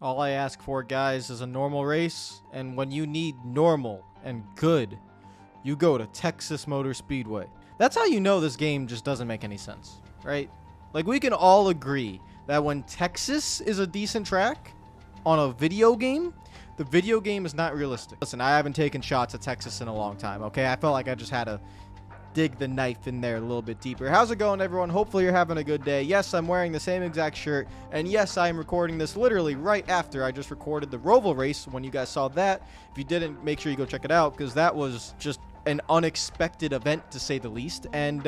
All I ask for, guys, is a normal race, and when you need normal and good, you go to Texas Motor Speedway. That's how you know this game just doesn't make any sense, right? Like, we can all agree that when Texas is a decent track on a video game, the video game is not realistic. Listen, I haven't taken shots at Texas in a long time, okay? I felt like I just had to dig the knife in there a little bit deeper. How's it going, everyone? Hopefully you're having a good day. Yes, I'm wearing the same exact shirt, and yes, I am recording this literally right after I just recorded the Roval race. When you guys saw that, if you didn't, make sure you go check it out, because that was just an unexpected event, to say the least. And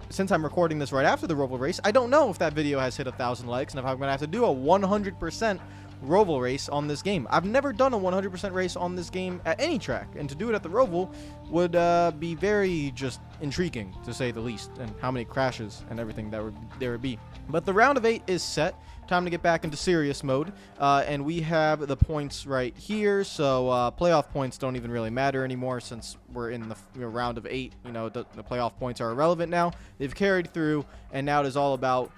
since I'm recording this right after the Roval race, I don't know if that video has hit 1,000 likes, and if I'm going to have to do a 100% Roval race on this game. I've never done a 100% race on this game at any track, and to do it at the Roval would be very just intriguing, to say the least, and how many crashes and everything that there would be. But the round of 8 is set. Time to get back into serious mode, and we have the points right here. So playoff points don't even really matter anymore since we're in the round of 8. You know, the playoff points are irrelevant now. They've carried through, and now it is all about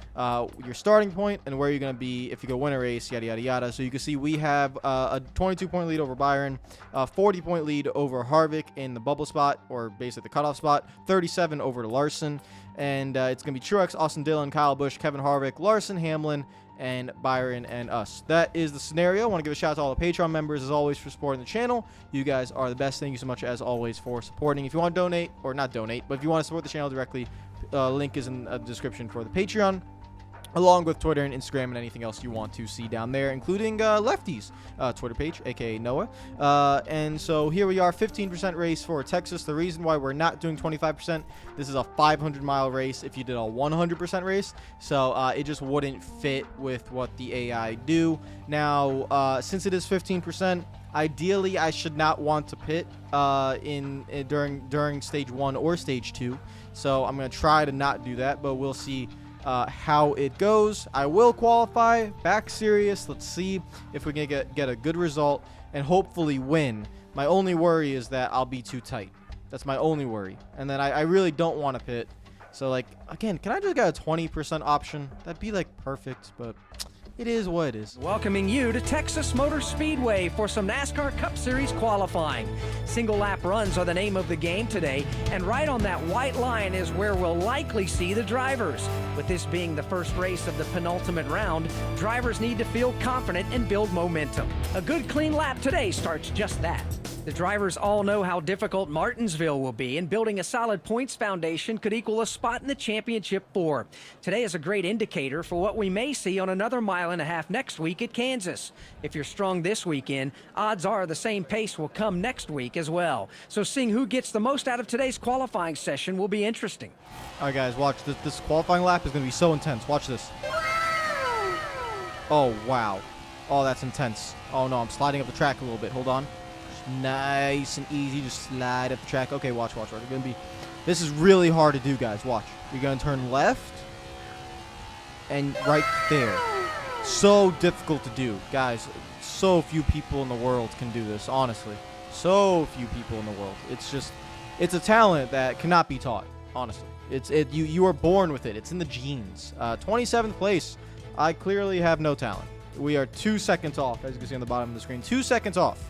your starting point and where you're going to be if you go win a race, yada yada yada. So you can see we have a 22-point lead over Byron, a 40-point lead over Harvick in the bubble spot, or basically the cutoff spot, 37 over Larson, and it's going to be Truex, Austin Dillon, Kyle Busch, Kevin Harvick, Larson, Hamlin, and Byron and us. That is the scenario. I want to give a shout out to all the Patreon members, as always, for supporting the channel. You guys are the best. Thank you so much, as always, for supporting. If you want to donate, or not donate, but if you want to support the channel directly, link is in the description for the Patreon, along with Twitter and Instagram and anything else you want to see down there, including Lefty's Twitter page, aka Noah. And so here we are, 15% race for Texas. The reason why we're not doing 25%, this is a 500-mile race if you did a 100% race, so it just wouldn't fit with what the AI do. Now, since it is 15%, ideally I should not want to pit during stage 1 or stage 2, so I'm going to try to not do that, but we'll see how it goes. I will qualify, back serious. Let's see if we can get a good result and hopefully win. My only worry is that I'll be too tight. That's my only worry. And then I really don't want to pit. So, like, again, can I just get a 20% option? That'd be, like, perfect, but it is what it is. Welcoming you to Texas Motor Speedway for some NASCAR Cup Series qualifying. Single lap runs are the name of the game today, and right on that white line is where we'll likely see the drivers. With this being the first race of the penultimate round, drivers need to feel confident and build momentum. A good clean lap today starts just that. The drivers all know how difficult Martinsville will be, and building a solid points foundation could equal a spot in the championship 4. Today is a great indicator for what we may see on another mile-and-a-half next week at Kansas. If you're strong this weekend, odds are the same pace will come next week as well. So seeing who gets the most out of today's qualifying session will be interesting. All right, guys, watch. This qualifying lap is going to be so intense. Watch this. Oh, wow. Oh, that's intense. Oh, no, I'm sliding up the track a little bit. Hold on. Nice and easy, just slide up the track. Okay, watch. This is really hard to do, guys. Watch. You're gonna turn left, and right there. So difficult to do, guys. So few people in the world can do this. Honestly, so few people in the world. It's a talent that cannot be taught. Honestly, you are born with it. It's in the genes. 27th place. I clearly have no talent. We are 2 seconds off, as you can see on the bottom of the screen. 2 seconds off.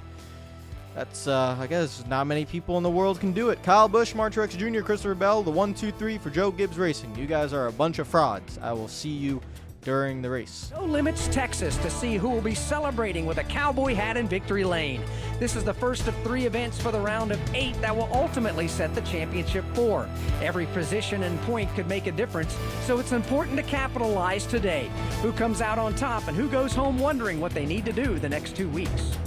That's, I guess, not many people in the world can do it. Kyle Busch, Mark Truex Jr., Christopher Bell, the 1, 2, 3 for Joe Gibbs Racing. You guys are a bunch of frauds. I will see you during the race. No Limits Texas to see who will be celebrating with a cowboy hat in victory lane. This is the first of 3 events for the round of 8 that will ultimately set the championship 4. Every position and point could make a difference, so it's important to capitalize today. Who comes out on top and who goes home wondering what they need to do the next 2 weeks?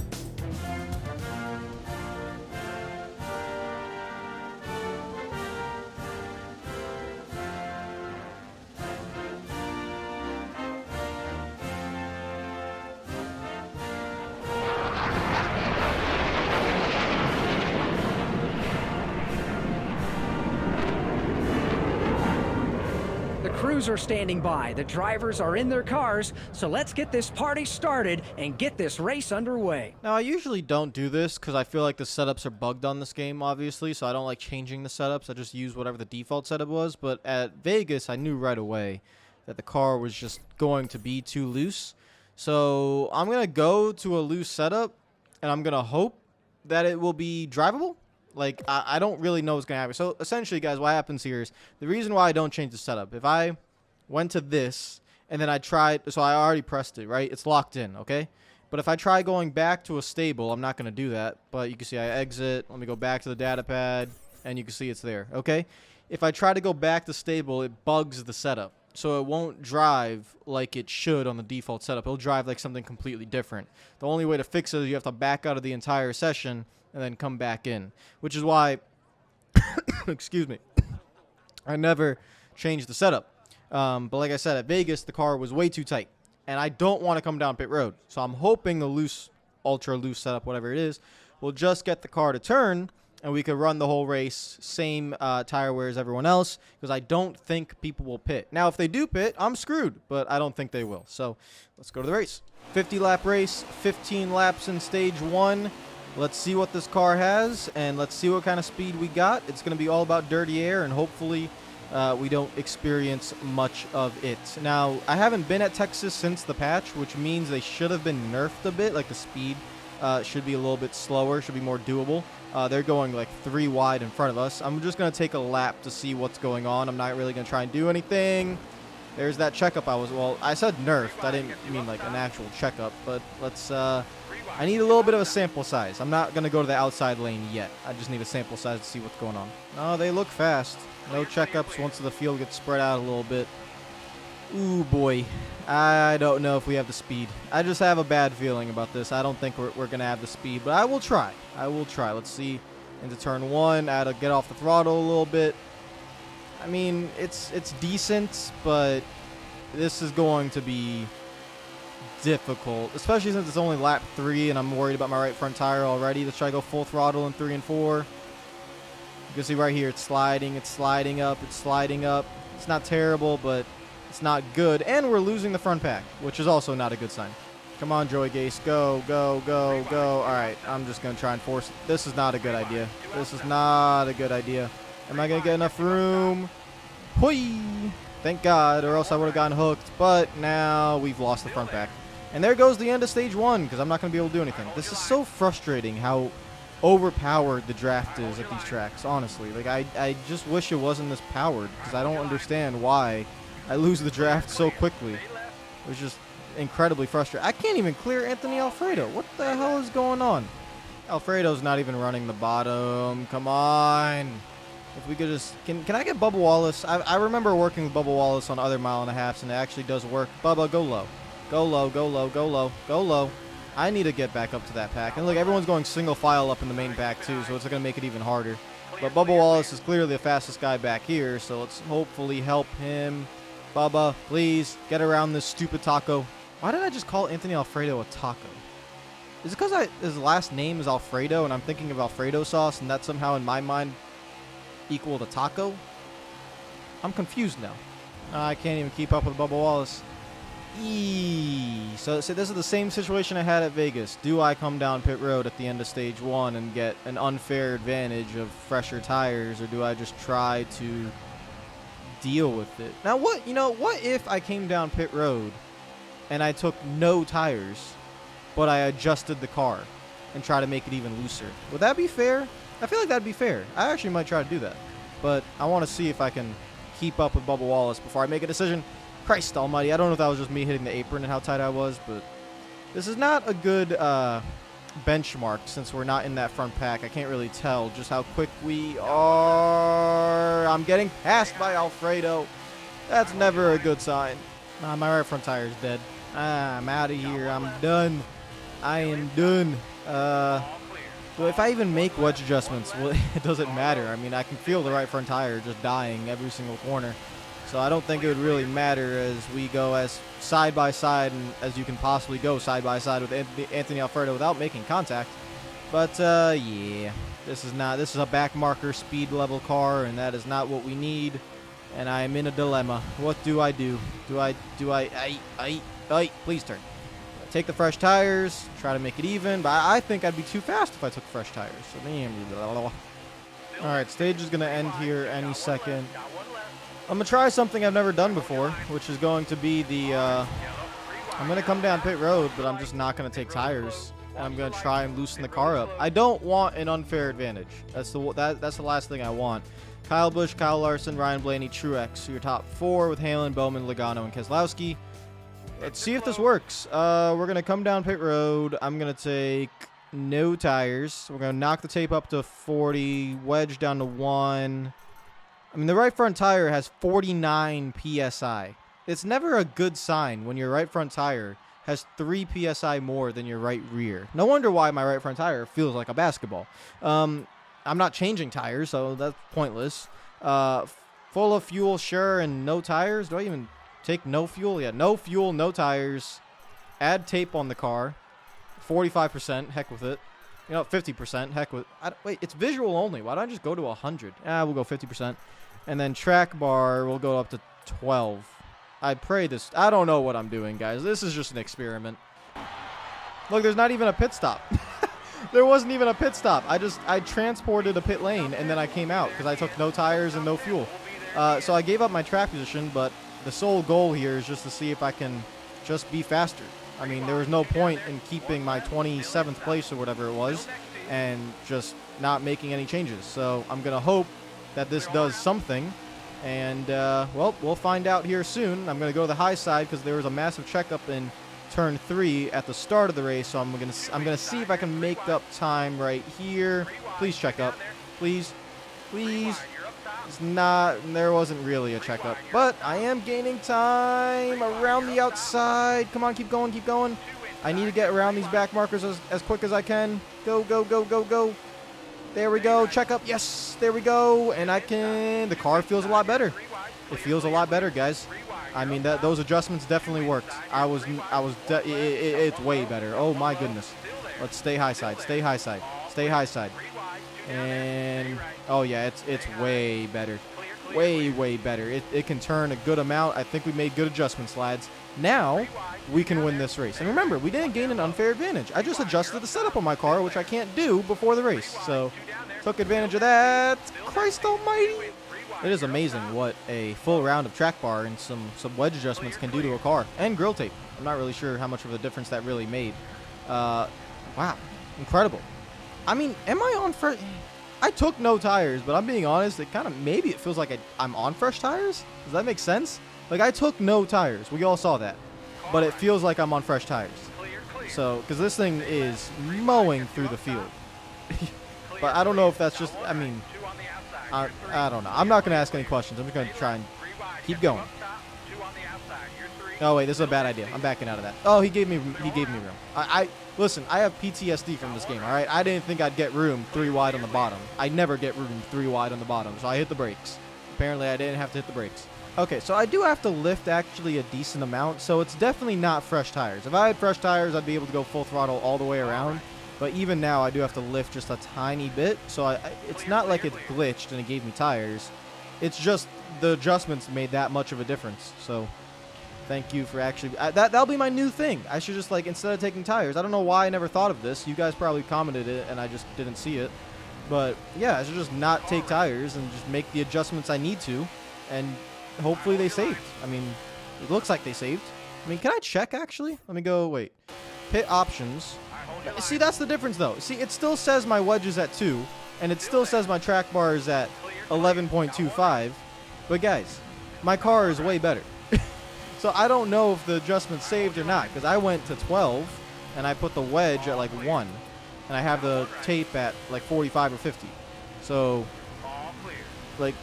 Crews are standing by, the drivers are in their cars, so let's get this party started and get this race underway. Now, I usually don't do this because I feel like the setups are bugged on this game, obviously, so I don't like changing the setups. I just use whatever the default setup was, but at Vegas, I knew right away that the car was just going to be too loose. So I'm going to go to a loose setup, and I'm going to hope that it will be drivable. Like, I don't really know what's going to happen. So essentially, guys, what happens here is the reason why I don't change the setup. If I went to this and then I tried, so I already pressed it, right? It's locked in, okay? But if I try going back to a stable, I'm not going to do that. But you can see I exit. Let me go back to the data pad, and you can see it's there, okay? If I try to go back to stable, it bugs the setup. So it won't drive like it should on the default setup. It'll drive like something completely different. The only way to fix it is you have to back out of the entire session and then come back in, which is why, excuse me, I never changed the setup. But like I said, at Vegas, the car was way too tight, and I don't want to come down pit road. So I'm hoping the loose, ultra loose setup, whatever it is, will just get the car to turn, and we could run the whole race, same tire wear as everyone else, because I don't think people will pit. Now, if they do pit, I'm screwed, but I don't think they will. So let's go to the race. 50-lap race, 15 laps in stage 1. Let's see what this car has, and let's see what kind of speed we got. It's going to be all about dirty air, and hopefully we don't experience much of it. Now, I haven't been at Texas since the patch, which means they should have been nerfed a bit. Like, the speed should be a little bit slower, should be more doable. They're going like 3 wide in front of us. I'm just going to take a lap to see what's going on. I'm not really going to try and do anything. There's that checkup I said nerfed. I didn't mean like an actual checkup, but let's, I need a little bit of a sample size. I'm not going to go to the outside lane yet. I just need a sample size to see what's going on. Oh, they look fast. No checkups once the field gets spread out a little bit. Ooh, boy. I don't know if we have the speed. I just have a bad feeling about this. I don't think we're going to have the speed, but I will try. I will try. Let's see. Into turn 1. I had to get off the throttle a little bit. I mean, it's decent, but this is going to be difficult, especially since it's only lap 3 and I'm worried about my right front tire already. Let's try to go full throttle in 3 and 4. You can see right here, it's sliding up, it's sliding up. It's not terrible, but it's not good. And we're losing the front pack, which is also not a good sign. Come on, Joey Gase. Go, go, go, go. All right, I'm just going to try and force it. This is not a good idea. This is not a good idea. Am I going to get enough room? Hoi! Thank God, or else I would have gotten hooked. But now we've lost the front pack. And there goes the end of stage 1, because I'm not going to be able to do anything. This is so frustrating how overpowered the draft is at these tracks, honestly. Like, I just wish it wasn't this powered, because I don't understand why I lose the draft so quickly. It was just incredibly frustrating. I can't even clear Anthony Alfredo. What the hell is going on? Alfredo's not even running the bottom. Come on. If we could just... Can I get Bubba Wallace? I remember working with Bubba Wallace on other mile and a halves, and it actually does work. Bubba, go low. Go low, go low, go low, go low. I need to get back up to that pack. And look, everyone's going single file up in the main pack too, so it's going to make it even harder. But Bubba Wallace is clearly the fastest guy back here, so let's hopefully help him. Bubba, please, get around this stupid taco. Why did I just call Anthony Alfredo a taco? Is it because his last name is Alfredo, and I'm thinking of Alfredo sauce, and that somehow in my mind equal to taco? I'm confused now. I can't even keep up with Bubba Wallace. So this is the same situation I had at Vegas. Do I come down pit road at the end of stage 1 and get an unfair advantage of fresher tires, or do I just try to deal with it? Now, what if I came down pit road and I took no tires, but I adjusted the car and try to make it even looser? Would that be fair? I feel like that'd be fair. I actually might try to do that, but I want to see if I can keep up with Bubba Wallace before I make a decision. Christ almighty, I don't know if that was just me hitting the apron and how tight I was, but this is not a good benchmark since we're not in that front pack. I can't really tell just how quick we are. I'm getting passed by Alfredo. That's never a good sign. My right front tire is dead. I'm out of here. I'm done. I am done. So if I even make wedge adjustments, well, it doesn't matter. I mean, I can feel the right front tire just dying every single corner. So I don't think it would really matter as we go as side by side and as you can possibly go side by side with Anthony Alfredo without making contact. But yeah, this is a back marker speed level car, and that is not what we need. And I am in a dilemma. What do I do? Please turn. Take the fresh tires, try to make it even, but I think I'd be too fast if I took fresh tires. So, all right, stage is gonna end here any second. I'm going to try something I've never done before, which is going to be the I'm going to come down pit road, but I'm just not going to take tires. And I'm going to try and loosen the car up. I don't want an unfair advantage. That's the last thing I want. Kyle Busch, Kyle Larson, Ryan Blaney, Truex. Your top 4 with Halen, Bowman, Logano, and Keselowski. Let's see if this works. We're going to come down pit road. I'm going to take no tires. We're going to knock the tape up to 40, wedge down to 1. I mean, the right front tire has 49 PSI. It's never a good sign when your right front tire has 3 PSI more than your right rear. No wonder why my right front tire feels like a basketball. I'm not changing tires, so that's pointless. Full of fuel, sure, and no tires. Do I even take no fuel? Yeah, no fuel, no tires. Add tape on the car. 45%, heck with it. 50%, heck with it. Wait, it's visual only. Why don't I just go to 100? We'll go 50%. And then track bar, we'll go up to 12. I don't know what I'm doing, guys. This is just an experiment. Look, there's not even a pit stop. There wasn't even a pit stop. I transported a pit lane, and then I came out because I took no tires and no fuel. So I gave up my track position, but the sole goal here is just to see if I can just be faster. I mean, there was no point in keeping my 27th place or whatever it was and just not making any changes. So I'm going to hope that this does something. And, well, we'll find out here soon. I'm going to go to the high side because there was a massive checkup in turn 3 at the start of the race. So I'm gonna see if I can make up time right here. Please check up. Please. Please. It's not, there wasn't really a checkup. But I am gaining time around the outside. Come on, keep going, keep going. I need to get around these back markers as quick as I can. Go, go, go, go, go. There we go. Check up. Yes. There we go. And the car feels a lot better. It feels a lot better, guys. I mean, those adjustments definitely worked. It's way better. Oh my goodness. Let's stay high side. Stay high side. Stay high side. And oh yeah, it's way better. Way better. It can turn a good amount. I think we made good adjustments, lads. Now we can win this race. And remember, we didn't gain an unfair advantage. I just adjusted the setup on my car, which I can't do before the race. So took advantage of that. Christ almighty. It is amazing what a full round of track bar and some wedge adjustments can do to a car. And grill tape. I'm not really sure how much of a difference that really made. Wow. Incredible. I mean, am I on fresh... I took no tires, but I'm being honest, maybe it feels like I'm on fresh tires? Does that make sense? Like, I took no tires. We all saw that. But it feels like I'm on fresh tires. So, because this thing is mowing through the field. But I don't know if that's just... I mean... I don't know. I'm not going to ask any questions. I'm just going to try and keep going. Oh, wait. This is a bad idea. I'm backing out of that. Oh, he gave me room. Listen, I have PTSD from this game, all right? I didn't think I'd get room 3 wide on the bottom. I never get room 3 wide on the bottom, so I hit the brakes. Apparently, I didn't have to hit the brakes. Okay, so I do have to lift actually a decent amount, so it's definitely not fresh tires. If I had fresh tires, I'd be able to go full throttle all the way around. But even now, I do have to lift just a tiny bit. So it's not like it glitched and it gave me tires. It's just the adjustments made that much of a difference. So thank you for actually... that'll be my new thing. I should just, like, instead of taking tires... I don't know why I never thought of this. You guys probably commented it and I just didn't see it. But, yeah, I should just not take tires and just make the adjustments I need to. And hopefully they saved. I mean, it looks like they saved. I mean, can I check, actually? Let me go... Wait. Pit options... See, that's the difference, though. See, it still says my wedge is at 2, and it still says my track bar is at 11.25. But, guys, my car is way better. So I don't know if the adjustment saved or not, because I went to 12, and I put the wedge at, like, 1, and I have the tape at, like, 45 or 50. So, like,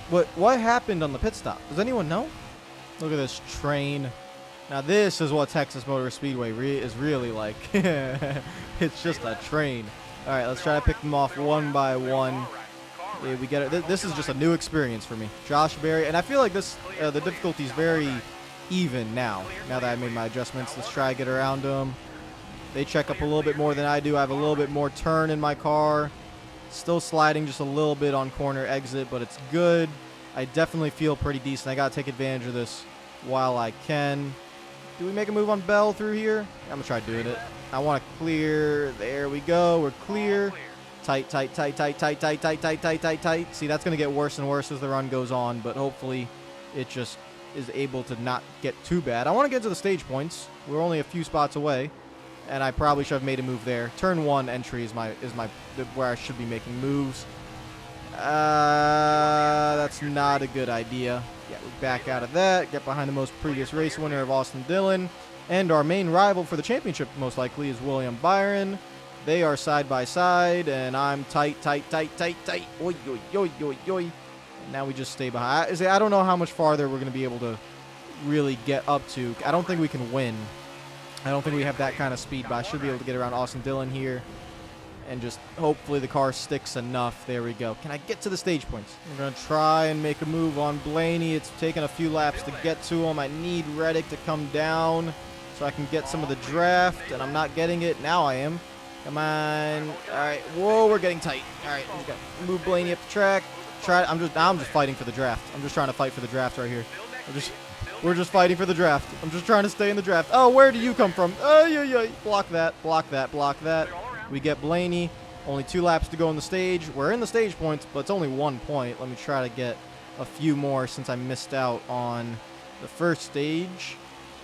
what happened on the pit stop? Does anyone know? Look at this train. Now, this is what Texas Motor Speedway is really like. It's just a train. All right, let's try to pick them off one by one. Yeah, we get it. This is just a new experience for me. Josh Berry, and I feel like this the difficulty is very even now that I made my adjustments. Let's try to get around them. They check up a little bit more than I do. I have a little bit more turn in my car. Still sliding just a little bit on corner exit, but it's good. I definitely feel pretty decent. I got to take advantage of this while I can. Do we make a move on Bell through here? I'm going to try doing it. I want to clear. There we go. We're clear. Tight, tight, tight, tight, tight, tight, tight, tight, tight, tight, tight. See, that's going to get worse and worse as the run goes on, but hopefully it just is able to not get too bad. I want to get to the stage points. We're only a few spots away, and I probably should have made a move there. Turn 1 entry is where I should be making moves. That's not a good idea. Yeah, we back out of that. Get behind the most previous race winner of Austin Dillon. And our main rival for the championship, most likely, is William Byron. They are side by side, and I'm tight. Oi, oi, oi, oi, oi. And now we just stay behind. I don't know how much farther we're going to be able to really get up to. I don't think we can win. I don't think we have that kind of speed, but I should be able to get around Austin Dillon here. And just hopefully the car sticks enough. There we go. Can I get to the stage points? I'm going to try and make a move on Blaney. It's taken a few laps to get to him. I need Reddick to come down so I can get some of the draft, and I'm not getting it. Now I am. Come on. All right. Whoa, we're getting tight. All right. Let's go. Move Blaney up the track. I'm just fighting for the draft. I'm just trying to fight for the draft right here. We're just fighting for the draft. I'm just trying to stay in the draft. Oh, where do you come from? Oh, yeah. Block that. Block that. Block that. We get Blaney. Only 2 laps to go on the stage. We're in the stage points, but it's only 1 point. Let me try to get a few more since I missed out on the first stage.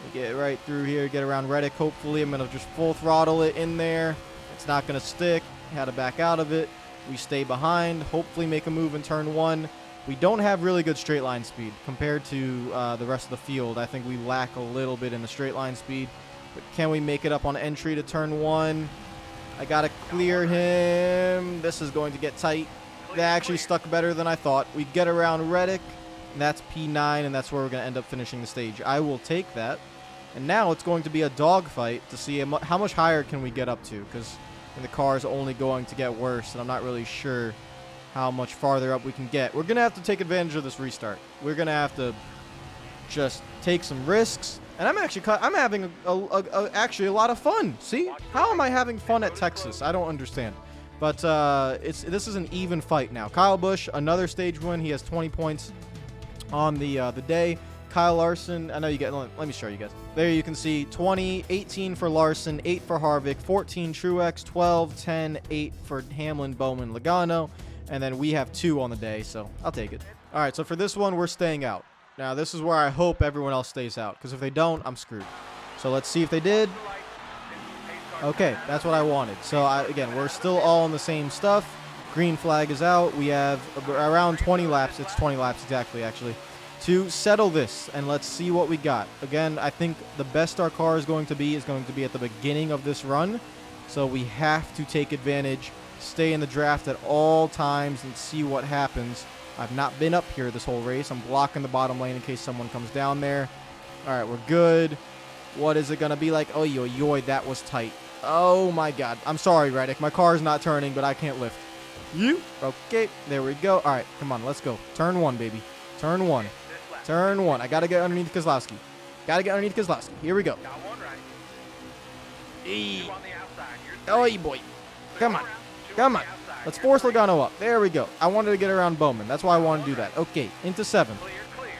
We get right through here, get around Reddick. Hopefully, I'm going to just full throttle it in there. It's not going to stick. Had to back out of it. We stay behind. Hopefully, make a move in turn 1. We don't have really good straight line speed compared to the rest of the field. I think we lack a little bit in the straight line speed. But can we make it up on entry to turn 1? I got to clear him. This is going to get tight. They actually stuck better than I thought. We get around Reddick, and that's P9, and that's where we're going to end up finishing the stage. I will take that. And now it's going to be a dogfight to see how much higher can we get up to, because the car is only going to get worse, and I'm not really sure how much farther up we can get. We're going to have to take advantage of this restart. We're going to have to just take some risks. And I'm having actually a lot of fun. See? How am I having fun at Texas? I don't understand. But this is an even fight now. Kyle Busch, another stage win. He has 20 points on the day. Kyle Larson, I know you get. Let me show you guys. There you can see 20, 18 for Larson, 8 for Harvick, 14 Truex, 12, 10, 8 for Hamlin, Bowman, Logano, and then we have 2 on the day. So I'll take it. All right. So for this one, we're staying out. Now, this is where I hope everyone else stays out, because if they don't, I'm screwed. So let's see if they did. Okay, that's what I wanted. So, again, we're still all on the same stuff. Green flag is out. We have around 20 laps. It's 20 laps exactly, actually, to settle this, and let's see what we got. Again, I think the best our car is going to be at the beginning of this run. So we have to take advantage, stay in the draft at all times, and see what happens. I've not been up here this whole race. I'm blocking the bottom lane in case someone comes down there. All right, we're good. What is it going to be like? Oh, yo, that was tight. Oh, my God. I'm sorry, Reddick. My car's not turning, but I can't lift. You. Okay, there we go. All right, come on, let's go. Turn 1, baby. Turn 1. Turn 1. I got to get underneath Keselowski. Here we go. Hey. Oh, boy. Come on. Let's force Logano up. There we go. I wanted to get around Bowman. That's why I wanted to do that. Okay, into 7.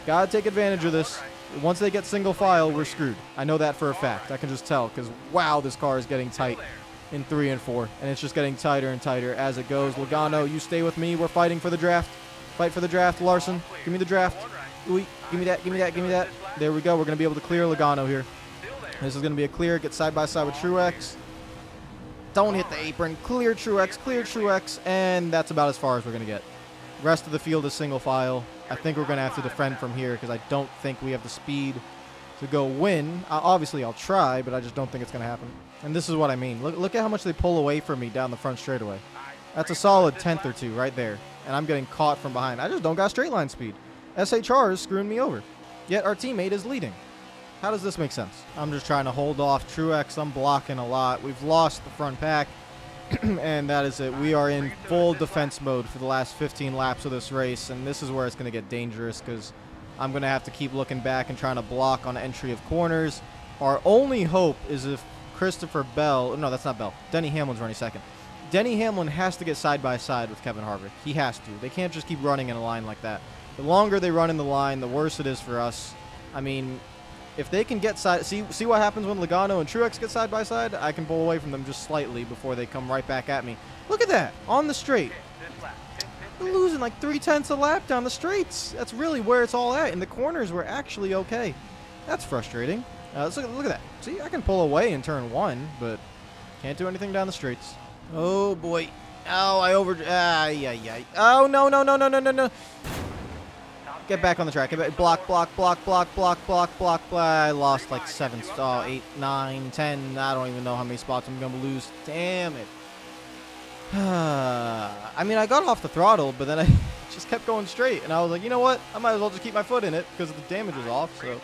Gotta take advantage of this. Once they get single file, we're screwed. I know that for a fact. I can just tell because, wow, this car is getting tight in 3 and 4. And it's just getting tighter and tighter as it goes. Logano, you stay with me. We're fighting for the draft. Fight for the draft, Larson. Give me the draft. Ooh, give me that. There we go. We're going to be able to clear Logano here. This is going to be a clear. Get side by side with Truex. Don't hit the apron. Clear Truex, and that's about as far as we're going to get. Rest of the field is single file. I think we're going to have to defend from here because I don't think we have the speed to go win. Obviously, I'll try, but I just don't think it's going to happen. And this is what I mean. Look at how much they pull away from me down the front straightaway. That's a solid 10th or 2 right there, and I'm getting caught from behind. I just don't got straight line speed. SHR is screwing me over, yet our teammate is leading. How does this make sense? I'm just trying to hold off Truex. I'm blocking a lot. We've lost the front pack, and that is it. We are in full defense mode for the last 15 laps of this race, and this is where it's going to get dangerous because I'm going to have to keep looking back and trying to block on entry of corners. Our only hope is if Christopher Bell... No, that's not Bell. Denny Hamlin's running second. Denny Hamlin has to get side by side with Kevin Harvick. He has to. They can't just keep running in a line like that. The longer they run in the line, the worse it is for us. I mean... If they can get side, see what happens when Logano and Truex get side by side. I can pull away from them just slightly before they come right back at me. Look at that on the straight. We're losing like 3/10 a lap down the straights. That's really where it's all at. In the corners, we're actually okay. That's frustrating. Look at that. See, I can pull away in turn 1, but can't do anything down the straights. Oh, boy. Oh, yeah. Oh, no. Get back on the track. Get back. Block. I lost like 7, 8, 9, 10. I don't even know how many spots I'm going to lose. Damn it. I mean, I got off the throttle, but then I just kept going straight. And I was like, you know what? I might as well just keep my foot in it because the damage was off. So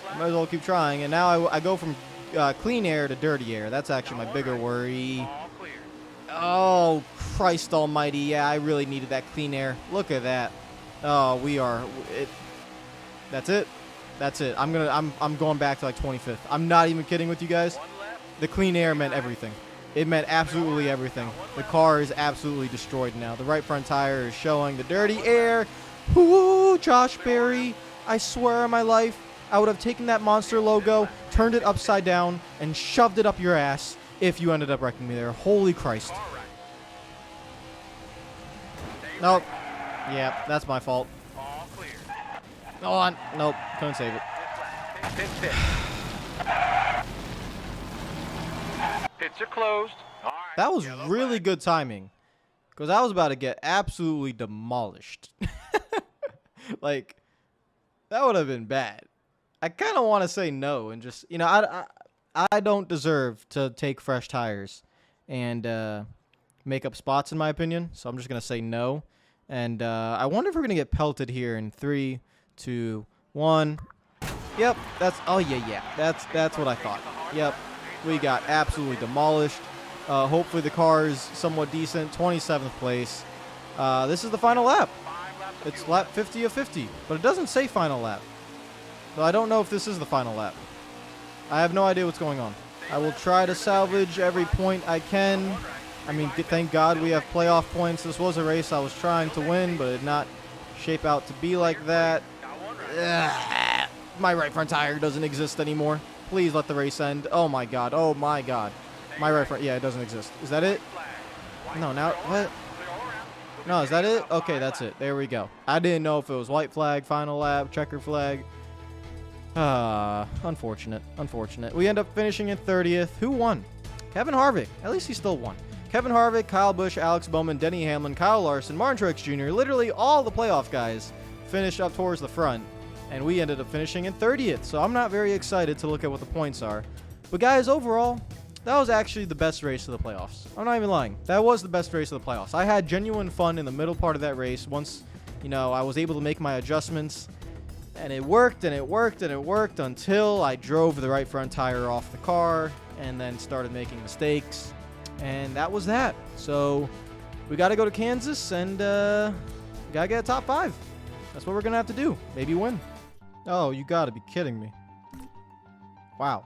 I might as well keep trying. And now I go from clean air to dirty air. That's actually my bigger worry. Oh, Christ almighty. Yeah, I really needed that clean air. Look at that. Oh, that's it. I'm going back to like 25th. I'm not even kidding with you guys. The clean air meant everything. It meant absolutely everything. The car is absolutely destroyed now. The right front tire is showing the dirty air. Ooh, Josh Berry. I swear on my life, I would have taken that monster logo, turned it upside down, and shoved it up your ass if you ended up wrecking me there. Holy Christ. Nope. Yeah, that's my fault. Go on. Nope. Couldn't save it. Pits are closed. All right, that was really good timing, because I was about to get absolutely demolished. Like, that would have been bad. I kind of want to say no and just, I don't deserve to take fresh tires and make up spots, in my opinion. So I'm just going to say no. And I wonder if we're going to get pelted here in 3, 2, 1. Yep, yeah. That's what I thought. Yep, we got absolutely demolished. Hopefully the car is somewhat decent. 27th place. This is the final lap. It's lap 50 of 50, but it doesn't say final lap. So I don't know if this is the final lap. I have no idea what's going on. I will try to salvage every point I can. I mean, thank God we have playoff points. This was a race I was trying to win, but it did not shape out to be like that. Ugh. My right front tire doesn't exist anymore. Please let the race end. Oh my God. My right front, yeah, it doesn't exist. Is that it? No, now, what? No, is that it? Okay, that's it. There we go. I didn't know if it was white flag, final lap, checker flag. Unfortunate. We end up finishing in 30th. Who won? Kevin Harvick. At least he still won. Kevin Harvick, Kyle Busch, Alex Bowman, Denny Hamlin, Kyle Larson, Martin Truex Jr., literally all the playoff guys finished up towards the front, and we ended up finishing in 30th. So I'm not very excited to look at what the points are. But guys, overall, that was actually the best race of the playoffs. I'm not even lying. That was the best race of the playoffs. I had genuine fun in the middle part of that race. Once, I was able to make my adjustments, and it worked until I drove the right front tire off the car and then started making mistakes. And that was that. So we got to go to Kansas and we got to get a top 5. That's what we're going to have to do. Maybe win. Oh, you got to be kidding me. Wow.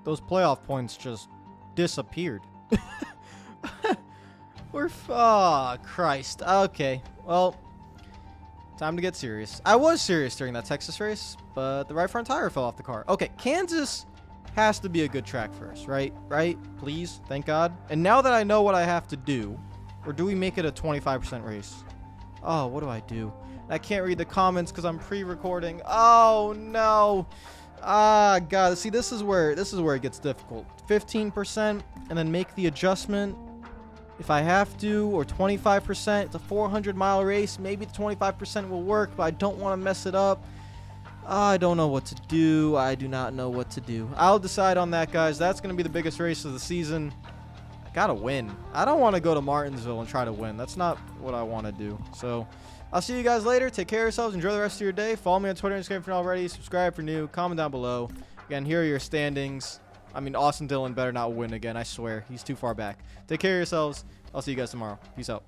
Those playoff points just disappeared. Oh, Christ. Okay. Well, time to get serious. I was serious during that Texas race, but the right front tire fell off the car. Okay, Kansas has to be a good track for us, right? Right? Please, thank God. And now that I know what I have to do, or do we make it a 25% race? Oh, what do I do? I can't read the comments because I'm pre-recording. Oh no. Ah, God. See, this is where it gets difficult. 15%, and then make the adjustment if I have to, or 25%. It's a 400-mile race. Maybe the 25% will work, but I don't want to mess it up. I don't know what to do. I do not know what to do. I'll decide on that, guys. That's going to be the biggest race of the season. I got to win. I don't want to go to Martinsville and try to win. That's not what I want to do. So I'll see you guys later. Take care of yourselves. Enjoy the rest of your day. Follow me on Twitter and Instagram if you're not already. Subscribe for new. Comment down below. Again, here are your standings. I mean, Austin Dillon better not win again. I swear. He's too far back. Take care of yourselves. I'll see you guys tomorrow. Peace out.